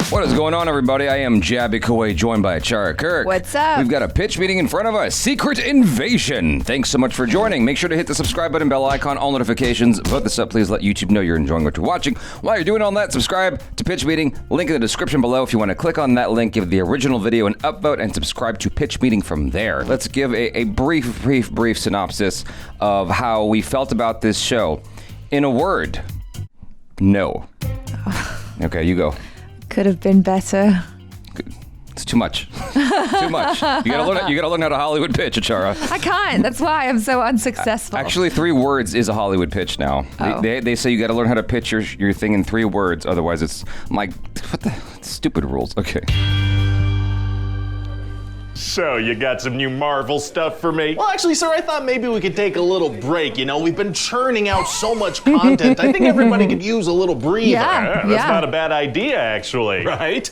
What is going on, everybody? I am Jabby Kaway, joined by Chara Kirk. What's up? We've got a pitch meeting in front of us. Secret Invasion. Thanks so much for joining. Make sure to hit the subscribe button, bell icon, all notifications. Vote this up. Please let YouTube know you're enjoying what you're watching. While you're doing all that, subscribe to Pitch Meeting. Link in the description below. If you want to click on that link, give the original video an upvote and subscribe to Pitch Meeting from there. Let's give a brief synopsis of how we felt about this show. In a word, no. Okay, you go. Could have been better. It's too much. Too much. You gotta learn how to Hollywood pitch, Chara. I can't. That's why I'm so unsuccessful. Actually, 3 words is a Hollywood pitch now. Oh. They say you gotta learn how to pitch your thing in 3 words. Otherwise, it's like, what the stupid rules. Okay. So, you got some new Marvel stuff for me? Well, actually, sir, I thought maybe we could take a little break. You know, we've been churning out so much content. I think everybody could use a little breather. Yeah, That's not a bad idea, actually. Right?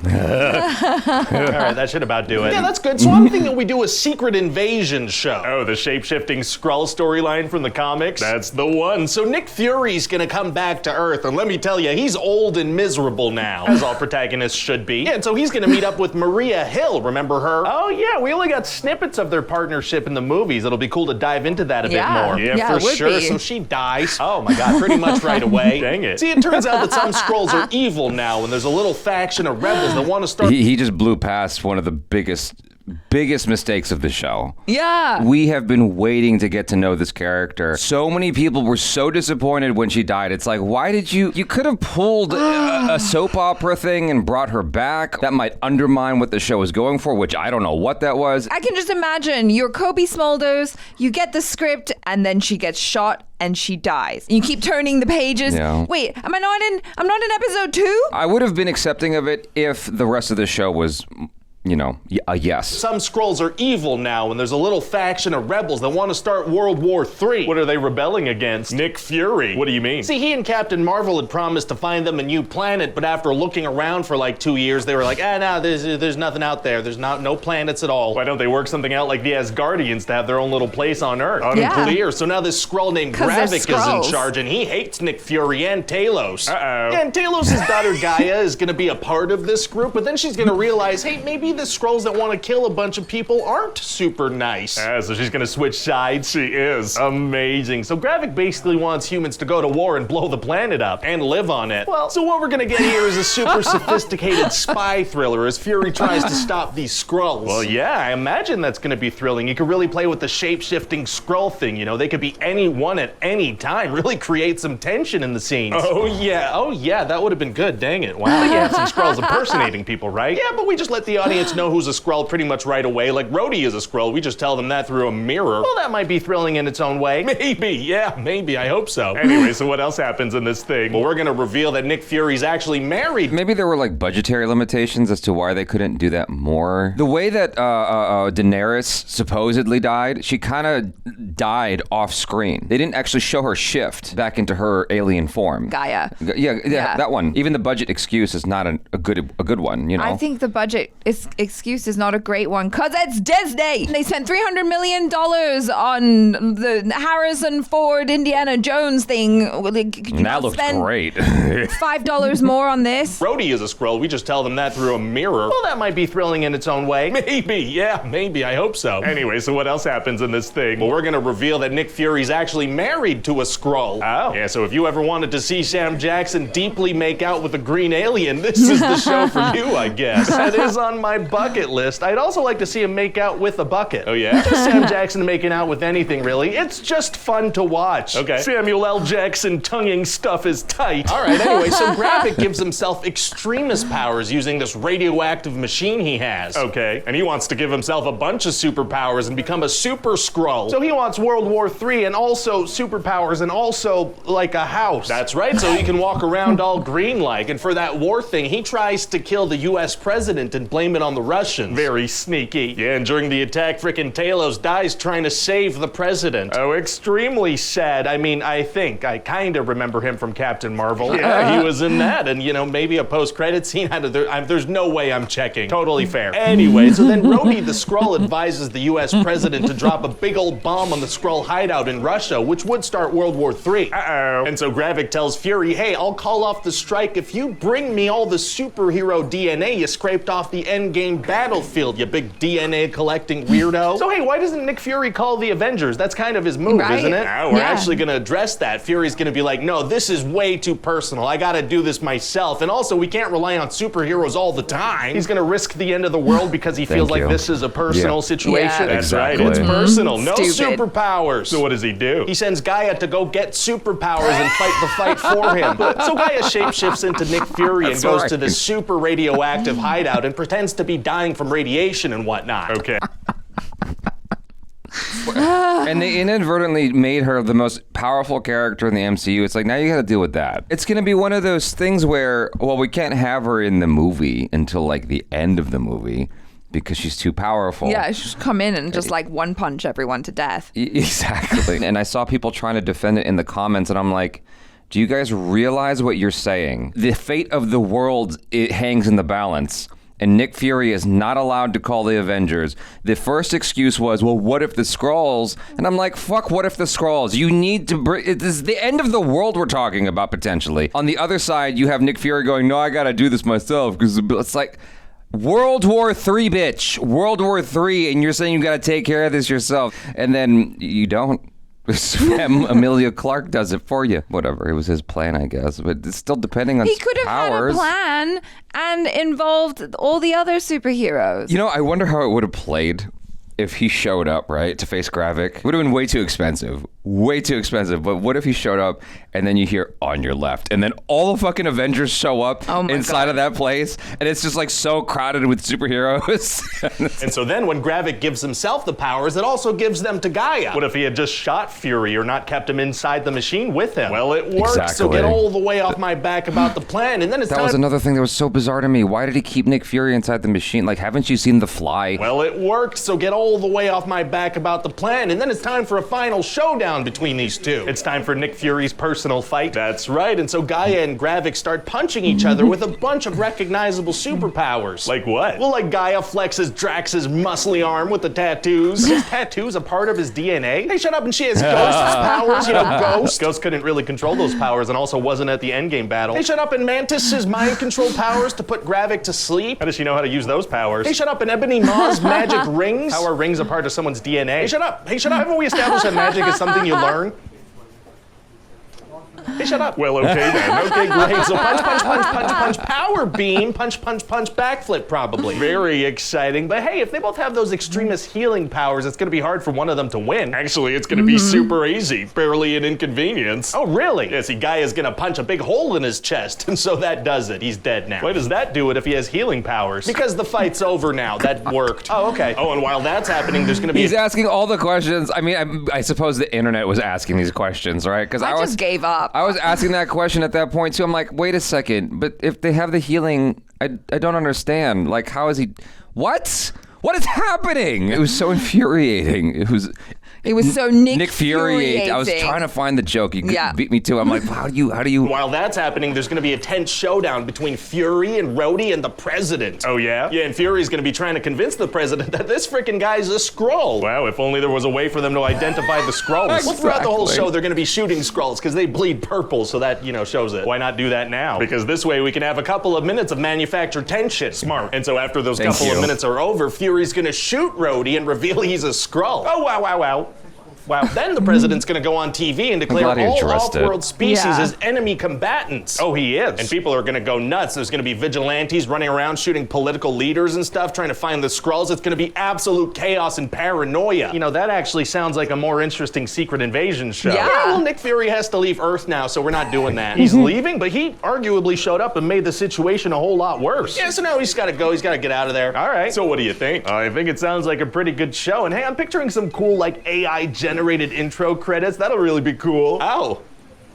All right, that should about do it. Yeah, that's good. So I'm thinking we do a Secret Invasion show. Oh, the shape-shifting Skrull storyline from the comics? That's the one. So Nick Fury's gonna come back to Earth, and let me tell you, he's old and miserable now, as all protagonists should be. Yeah, and so he's gonna meet up with Maria Hill. Remember her? Oh yeah, we only got snippets of their partnership in the movies. It'll be cool to dive into that a bit more. Yeah, for sure. Be. So she dies. Oh my God, pretty much right away. Dang it. See, it turns out that some Skrulls are evil now, and there's a little faction of rebels that want to start. He just blew past one of the biggest mistakes of the show. Yeah. We have been waiting to get to know this character. So many people were so disappointed when she died. It's like, why did you could have pulled a soap opera thing and brought her back. That might undermine what the show was going for, which I don't know what that was. I can just imagine you're Cobie Smulders, you get the script, and then she gets shot and she dies. You keep turning the pages. Yeah. Wait, I'm not in episode 2? I would have been accepting of it if the rest of the show was, you know, a yes. Some Skrulls are evil now, and there's a little faction of rebels that want to start World War III. What are they rebelling against? Nick Fury. What do you mean? See, he and Captain Marvel had promised to find them a new planet, but after looking around for like 2 years, they were like, no, there's nothing out there. There's no planets at all. Why don't they work something out like the Asgardians to have their own little place on Earth? Unclear. So now this Skrull named Gravik is in charge, and he hates Nick Fury and Talos. Uh-oh. Yeah, and Talos' daughter Gaia is gonna be a part of this group, but then she's gonna realize, hey, maybe the Skrulls that want to kill a bunch of people aren't super nice. So she's gonna switch sides? She is. Amazing. So Gravik basically wants humans to go to war and blow the planet up and live on it. Well, so what we're gonna get here is a super sophisticated spy thriller as Fury tries to stop these Skrulls. Well, yeah, I imagine that's gonna be thrilling. You could really play with the shape-shifting Skrull thing, you know? They could be anyone at any time. Really create some tension in the scenes. Oh yeah, that would have been good, dang it. Wow. You have some Skrulls impersonating people, right? Yeah, but we just let the audience know who's a Skrull pretty much right away. Like Rhodey is a Skrull, we just tell them that through a mirror. Well, that might be thrilling in its own way. Maybe, I hope so. Anyway, so what else happens in this thing? Well, we're gonna reveal that Nick Fury's actually married. Maybe there were like budgetary limitations as to why they couldn't do that more. The way that Daenerys supposedly died, she kind of died off screen. They didn't actually show her shift back into her alien form. Gaia. Yeah, that one. Even the budget excuse is not a good one, you know? I think the budget excuse is not a great one because it's Disney. They spent $300 million on the Harrison Ford Indiana Jones thing. That looked great. $5 more on this. Rhodey is a Skrull, we just tell them that through a mirror. Well, that might be thrilling in its own way. Maybe, I hope so. Anyway, so what else happens in this thing? Well, we're gonna reveal that Nick Fury's actually married to a Skrull. Oh. Yeah, so if you ever wanted to see Sam Jackson deeply make out with a green alien, this is the show for you, I guess. That is on my bucket list. I'd also like to see him make out with a bucket. Oh yeah? Just Sam Jackson making out with anything, really. It's just fun to watch. Okay. Samuel L. Jackson tonguing stuff is tight. All right, anyway, so Gravik gives himself extremist powers using this radioactive machine he has. Okay. And he wants to give himself a bunch of superpowers and become a super Skrull. So he wants World War III and also superpowers and also like a house. That's right, so he can walk around all green-like. And for that war thing, he tries to kill the US president and blame it on on the Russians. Very sneaky. Yeah, and during the attack, frickin' Talos dies trying to save the president. Oh, extremely sad. I mean, I kind of remember him from Captain Marvel. Yeah, he was in that, and you know, maybe a post-credit scene. There's no way I'm checking. Totally fair. Anyway, so then Rhodey the Skrull advises the US president to drop a big old bomb on the Skrull hideout in Russia, which would start World War III. Uh-oh. And so Gravik tells Fury, hey, I'll call off the strike if you bring me all the superhero DNA you scraped off the Endgame battlefield, you big DNA collecting weirdo. So hey, why doesn't Nick Fury call the Avengers? That's kind of his move, right? Isn't it? We're actually gonna address that. Fury's gonna be like, no, this is way too personal. I gotta do this myself. And also, we can't rely on superheroes all the time. He's gonna risk the end of the world because he feels like this is a personal situation. Yeah, that's exactly. Right, it's personal. No Stupid. superpowers. So what does he do? He sends Gaia to go get superpowers and fight the fight for him. So Gaia shapeshifts into Nick Fury and goes to this super radioactive hideout and pretends to be dying from radiation and whatnot. Okay. And they inadvertently made her the most powerful character in the MCU. It's like, now you gotta deal with that. It's gonna be one of those things where, well, we can't have her in the movie until like the end of the movie because she's too powerful. Yeah, she's just come in and just like one punch everyone to death. Exactly. And I saw people trying to defend it in the comments, and I'm like, do you guys realize what you're saying? The fate of the world, it hangs in the balance. And Nick Fury is not allowed to call the Avengers. The first excuse was, well, what if the Skrulls? And I'm like, fuck, what if the Skrulls? You need to this is the end of the world we're talking about, potentially. On the other side, you have Nick Fury going, no, I gotta do this myself. Because it's like, World War III, bitch. World War III, and you're saying you gotta take care of this yourself. And then you don't. Emilia Clarke does it for you. Whatever, it was his plan, I guess. But it's still depending on He could have powers. had a plan and involved all the other superheroes. You know, I wonder how it would have played if he showed up, right, to face Gravik. It would have been way too expensive. Way too expensive. But what if he showed up and then you hear on your left and then all the fucking Avengers show up inside of that place and it's just like so crowded with superheroes. And so then when Gravik gives himself the powers, it also gives them to Gaia. What if he had just shot Fury or not kept him inside the machine with him? Well, it worked, exactly. So get all the way off my back about the plan. And then it's That was another thing that was so bizarre to me. Why did he keep Nick Fury inside the machine? Like, haven't you seen The Fly? Well, it worked, so get all the way off my back about the plan. And then it's time for a final showdown between these two. It's time for Nick Fury's personal fight. That's right, and so Gaia and Gravik start punching each other with a bunch of recognizable superpowers. Like what? Well, like Gaia flexes Drax's muscly arm with the tattoos. His tattoos a part of his DNA? Hey, shut up, and she has ghost powers, you know, Ghost. Ghost couldn't really control those powers and also wasn't at the Endgame battle. Hey, shut up, and Mantis's mind control powers to put Gravik to sleep. How does she know how to use those powers? Hey, shut up, and Ebony Maw's magic rings. How are rings a part of someone's DNA? Hey, shut up. Hey, shut up. Haven't we established that magic is something you learn? Hey, shut up. Well, okay then. Okay, great. So punch, punch, punch, punch, punch, power beam, punch, punch, punch, backflip probably. Very exciting. But hey, if they both have those extremist healing powers, it's gonna be hard for one of them to win. Actually, it's gonna be super easy. Barely an inconvenience. Oh, really? Yeah, see, Gaia's gonna punch a big hole in his chest, and so that does it. He's dead now. Why does that do it if he has healing powers? Because the fight's over now. That worked. Oh, okay. Oh, and while that's happening, there's gonna be He's asking all the questions. I mean, I suppose the internet was asking these questions, right? Because I just gave up. I was asking that question at that point too. I'm like, wait a second, but if they have the healing, I don't understand. Like, how is he? What is happening? It was so infuriating. It was so Nick Fury. I was trying to find the joke. You beat me to it. I'm like, how do you? While that's happening, there's going to be a tense showdown between Fury and Rhodey and the president. Oh, yeah? Yeah, and Fury's going to be trying to convince the president that this freaking guy's a Skrull. Wow, if only there was a way for them to identify the Skrulls. Well, throughout the whole show, they're going to be shooting Skrulls because they bleed purple, so that, you know, shows it. Why not do that now? Because this way we can have a couple of minutes of manufactured tension. Smart. And so after those couple of minutes are over, Fury's going to shoot Rhodey and reveal he's a Skrull. Oh, wow, wow, wow. Wow, then the president's gonna go on TV and declare all off-world species as enemy combatants. Oh, he is. And people are gonna go nuts. There's gonna be vigilantes running around shooting political leaders and stuff, trying to find the Skrulls. It's gonna be absolute chaos and paranoia. You know, that actually sounds like a more interesting Secret Invasion show. Yeah, well, Nick Fury has to leave Earth now, so we're not doing that. He's leaving, but he arguably showed up and made the situation a whole lot worse. Yeah, so now he's gotta go. He's gotta get out of there. All right. So what do you think? I think it sounds like a pretty good show. And hey, I'm picturing some cool, like, AI-generated intro credits. That'll really be cool. Oh.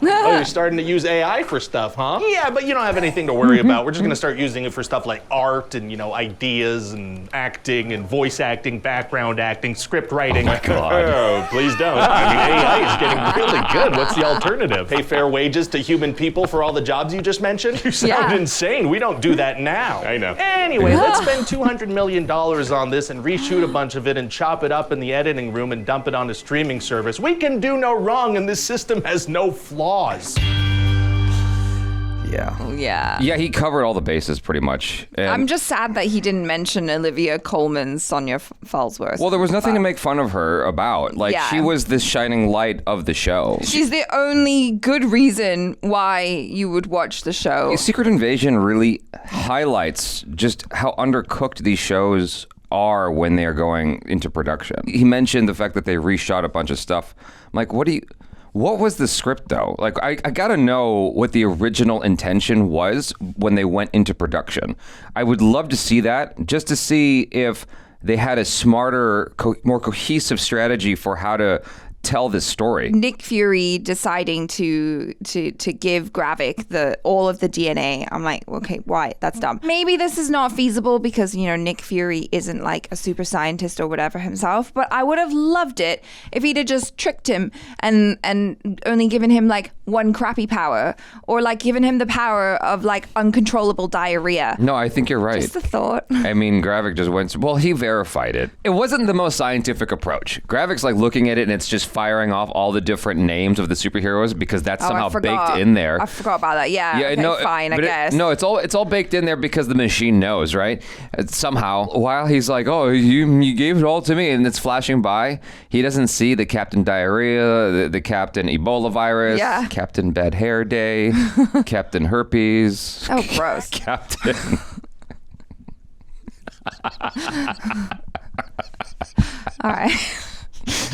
Oh, you're starting to use AI for stuff, huh? Yeah, but you don't have anything to worry about. We're just gonna start using it for stuff like art and, ideas and acting and voice acting, background acting, script writing. Oh my God. Oh, please don't. AI is getting really good. What's the alternative? Pay fair wages to human people for all the jobs you just mentioned? You sound insane. We don't do that now. I know. Anyway, let's spend $200 million on this and reshoot a bunch of it and chop it up in the editing room and dump it on a streaming service. We can do no wrong, and this system has no flaws. Yeah. Yeah, he covered all the bases pretty much. And I'm just sad that he didn't mention Olivia Colman's Sonya Falsworth. well, there was nothing to make fun of her about. Like, Yeah. she was this shining light of the show. She's the only good reason why you would watch the show. Secret Invasion really highlights just how undercooked these shows are when they are going into production. He mentioned the fact that they reshot a bunch of stuff. I'm like, what was the script though? Like, I gotta know what the original intention was when they went into production. I would love to see that, just to see if they had a smarter, more cohesive strategy for how to tell this story. Nick Fury deciding to give Gravik all of the DNA. I'm like, okay, why? That's dumb. Maybe this is not feasible because, Nick Fury isn't like a super scientist or whatever himself, but I would have loved it if he'd have just tricked him and only given him like one crappy power, or like given him the power of like uncontrollable diarrhea. No, I think you're right. Just a thought. I mean, Gravik just went, well, he verified it. It wasn't the most scientific approach. Gravik's like looking at it and it's just firing off all the different names of the superheroes because that's somehow baked in there. I forgot about that. Yeah. Yeah, okay, no, fine, I but guess. No, it's all baked in there because the machine knows, right? Somehow, while he's like, oh, you gave it all to me, and it's flashing by, he doesn't see the Captain Diarrhea, the Captain Ebola virus, Yeah. Captain Bad Hair Day, Captain Herpes. Oh, gross. Captain. All right.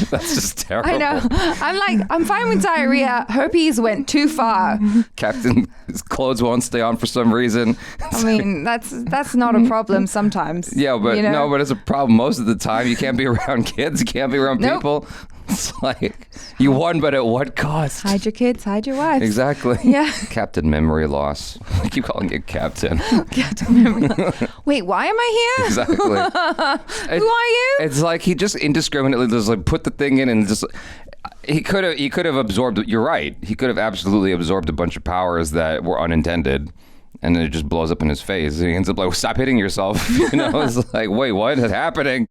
That's just terrible. I know. I'm fine with diarrhea. Herpes went too far. Captain, his clothes won't stay on for some reason. I mean, that's not a problem sometimes. Yeah, but no, but it's a problem most of the time. You can't be around kids. You can't be around people. It's like, you won, but at what cost? Hide your kids, hide your wives. Exactly. Yeah. Captain Memory Loss. I keep calling it Captain. Captain Memory. Wait, why am I here? Exactly. Who are you? It's like he just indiscriminately just like put the thing in and just. He could have absorbed. You're right. He could have absolutely absorbed a bunch of powers that were unintended. And then it just blows up in his face. And he ends up like, stop hitting yourself. It's like, wait, what is happening?